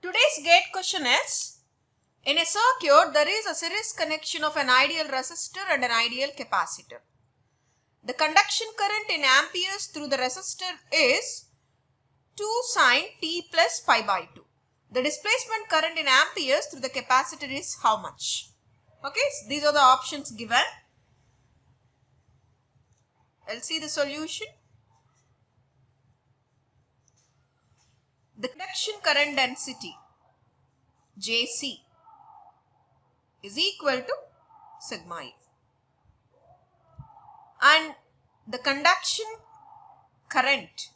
Today's gate question is, in a circuit there is a series connection of an ideal resistor and an ideal capacitor. The conduction current in amperes through the resistor is 2 sine t plus pi by 2. The displacement current in amperes through the capacitor is how much? Okay, so these are the options given. I'll see the solution. The conduction current density Jc is equal to sigma E, and the conduction current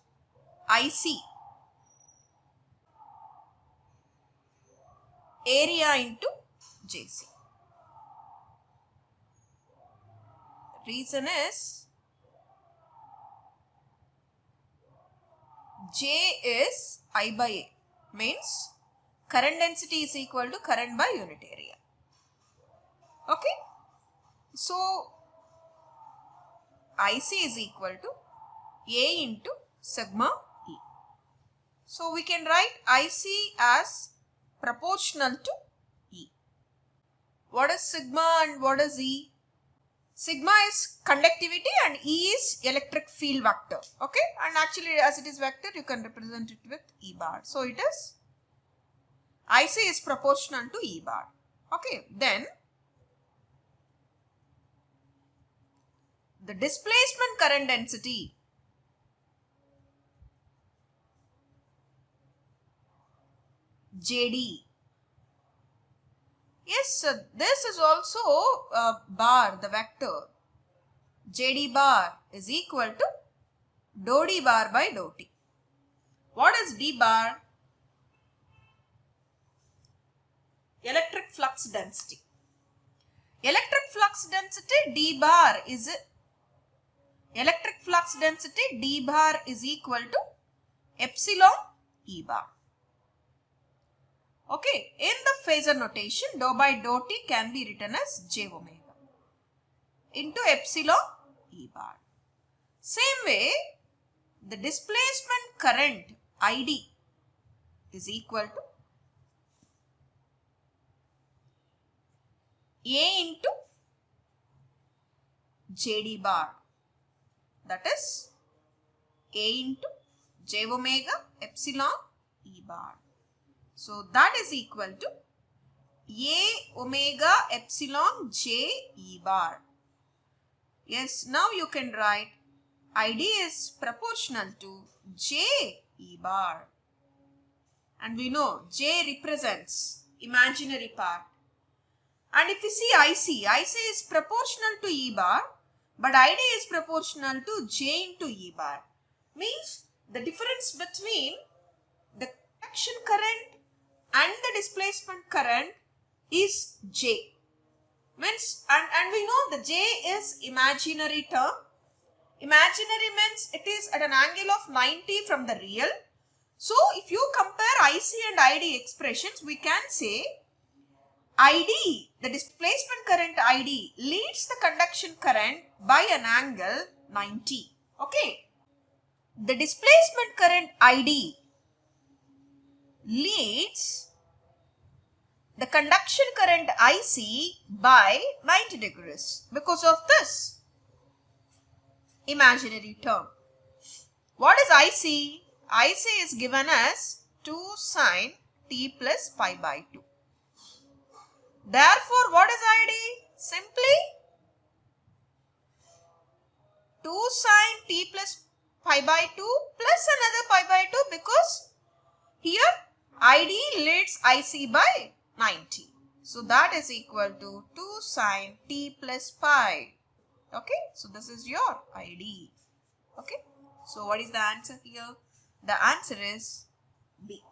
Ic, area into Jc. Reason is J is I by A, means current density is equal to current by unit area. Okay, so Ic is equal to A into sigma E. So we can write Ic as proportional to E. What is sigma and what is E? Sigma is conductivity and E is electric field vector. Okay, and actually as it is vector you can represent it with E bar. So it is Ic is proportional to E bar. Okay, then the displacement current density Jd. Yes, this is also bar, the vector. Jd bar is equal to dou d bar by dou t. What is d bar? Electric flux density. Electric flux density d bar is equal to epsilon E bar. Okay, in the phasor notation, dou by dou t can be written as j omega into epsilon E bar. Same way, the displacement current Id is equal to A into Jd bar, that is A into j omega epsilon E bar. So that is equal to A omega epsilon j E bar. Yes, now you can write Id is proportional to j E bar. And we know j represents imaginary part. And if you see Ic is proportional to E bar, but Id is proportional to j into E bar. Means the difference between the conduction current and the displacement current is j. Means, and we know the j is imaginary term. Imaginary means it is at an angle of 90 from the real. So if you compare Ic and Id expressions, we can say Id, the displacement current Id, leads the conduction current by an angle 90. Okay. The displacement current Id leads the conduction current Ic by 90 degrees because of this imaginary term. What is Ic? Ic is given as 2 sine t plus pi by 2. Therefore, what is Id? Simply 2 sine t plus pi by 2 plus another pi by 2, because here Id leads Ic by 90. So that is equal to 2 sine t plus pi. Okay, so this is your Id. Okay, so what is the answer here? The answer is B.